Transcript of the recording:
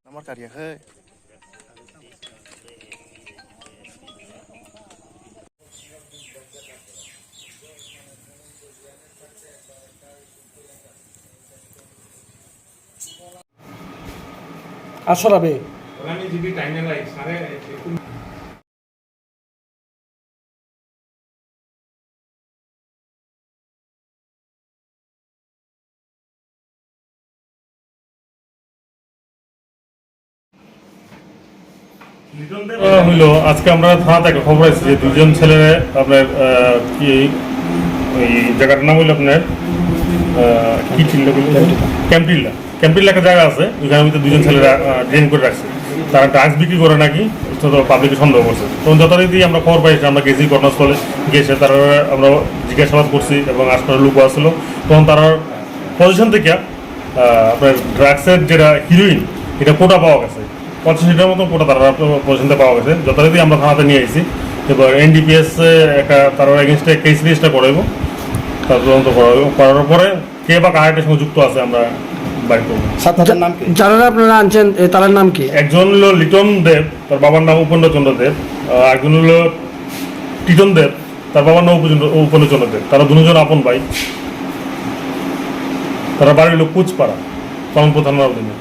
nomor karya he আসরাবে আমি যদি টাইমে লাই সারে হইলো আজকে আমরা থানাতে একটা খবর আছে যে দুজন ছেলে আপনার কি ওই জায়গাটার নাম হইলো আপনার কি টিল্লা ক্যাম্পটিল্লা একটা জায়গা আছে ওইখানে ভিতরে দুজন ছেলেরা ড্রেন করে রাখছে তারা ড্রাগস বিক্রি করে নাকি পাবলিকে সন্দেহ করছে তখন যথারীতি আমরা খবর পাইছি আমরা গেছি ঘটনাস্থলে গেছে তারা আমরা জিজ্ঞাসাবাদ করছি এবং আশপাশের লোক আসলো তখন তারা পজিশন থেকে আপনার ড্রাগসের যেটা হিরোইন এটা কোটা পাওয়া গেছে 85টার মতো কোটা তারা পজিশনতে পাওয়া গেছে যথারীতি আমরা থানাতে নিয়ে এসেছি এবার এনডিপিএস একটা তার এগেনস্টে কেস রেজিস্টার করাইব তার তদন্ত করার পরে কে বা কার সঙ্গে যুক্ত আছে আমরা বাইর করবো। যারা আপনারা আনছেন তার নাম কি? একজন হলো লিটন দেব, তার বাবার নাম উপেন্দ্রচন্দ্র দেব, একজন হলো টিটন দেব, তার বাবার নাম উপেন্দ্রচন্দ্র দেব। তারা দুজন আপন ভাই, তারা বাড়ি হলো কুচপাড়া, কলমপুর থানার অধীনে।